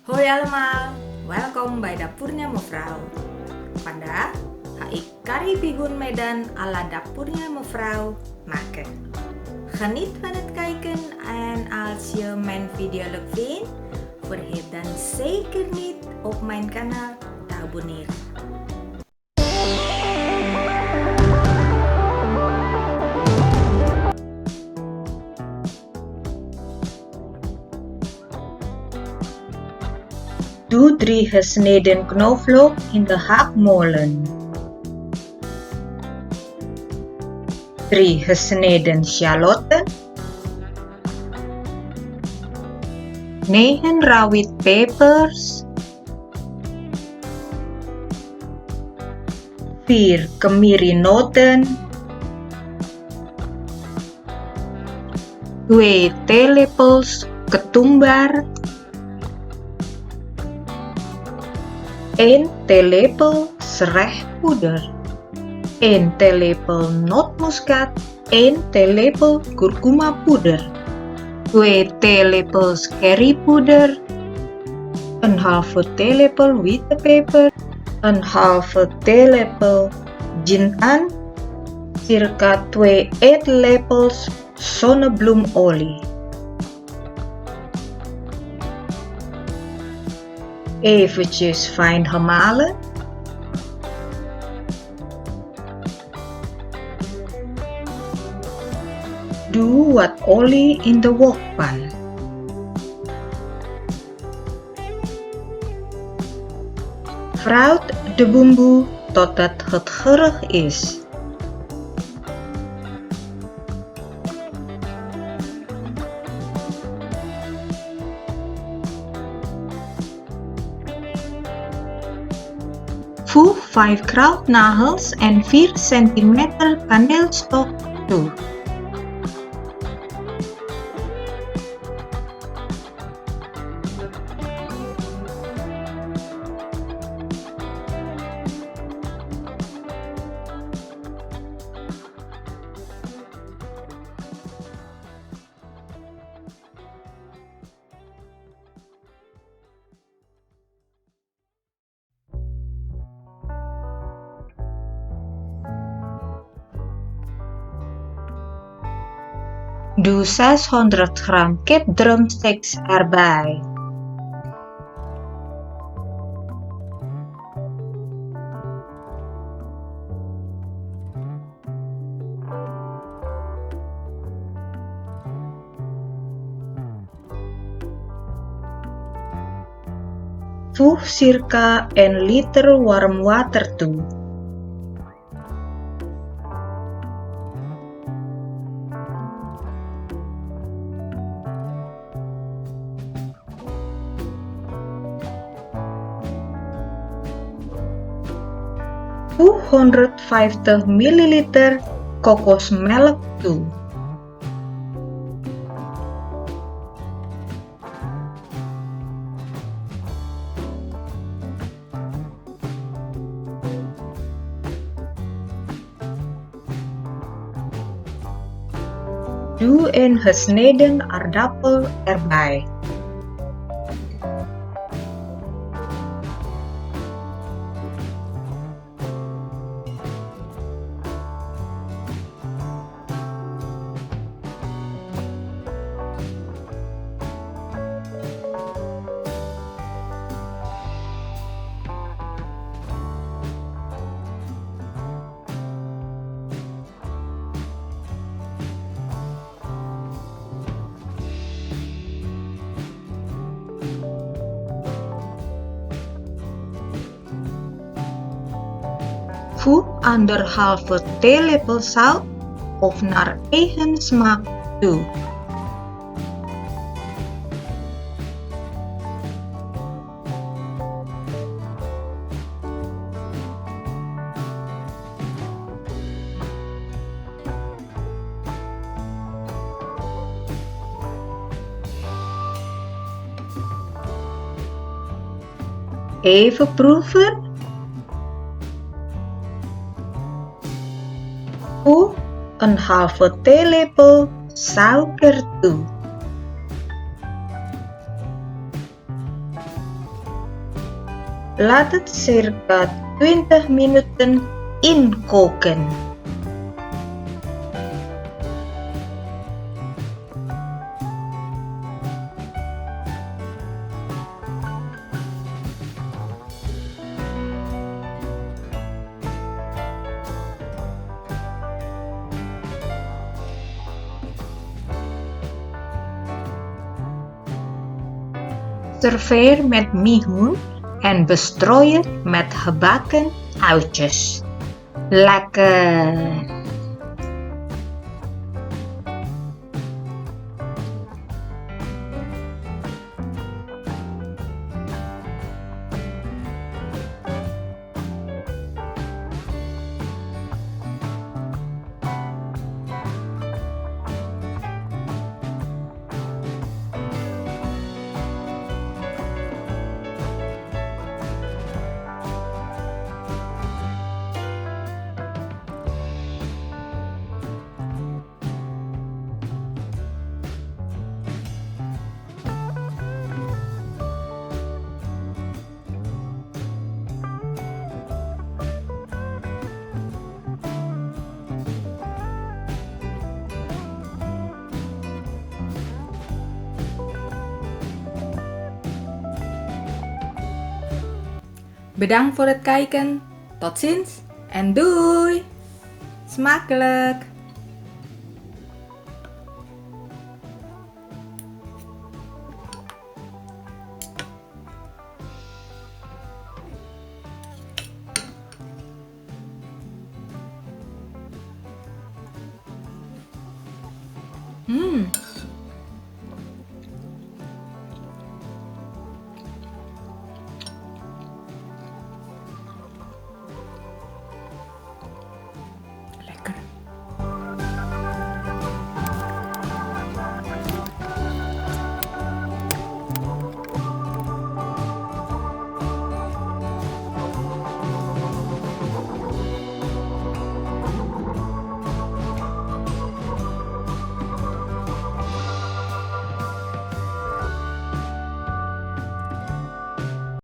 Hoi allemaal, welkom bij Dapurnya Mevrouw. Vandaag ga ik Kari Bihun Medan ala Dapurnya Mevrouw maken. Geniet van het kijken en als je mijn video leuk vindt, vergeet dan zeker niet op mijn kanaal te abonneren. Doe 3 gesneden knoflook in de haakmolen. 3 gesneden sjalotten. 9 rawit pepers. 4 kemirinoten. 2 theelepels ketoembar. 1 theelepel serehpoeder, 1 theelepel nootmuskaat, 1 theelepel curcumapoeder, 2 theelepels kerriepoeder, 1/2 theelepel witte peper, 1/2 theelepel djintan, circa 2 eetlepels zonnebloemolie. Eventjes fijn gemalen. Doe wat olie in de wokpan. Fruit de bumbu totdat het gerig is. Voeg 5 kruidnagels en 4 cm kaneelstok toe. Doe 600 gram kipdrumsticks erbij. Voeg circa 1 liter warm water toe. Voeg 150 ml kokosmelk toe. Doe een gesneden aardappel erbij. Voeg 1/2 theelepel zout of naar eigen smaak toe. Even proeven. Voeg 1/2 theelepel suiker toe. Laat het circa 20 minuten inkoken. Serveer met bihun en bestrooi het met gebakken uitjes. Lekker! Bedankt voor het kijken. Tot ziens en doei! Smakelijk! Mmm.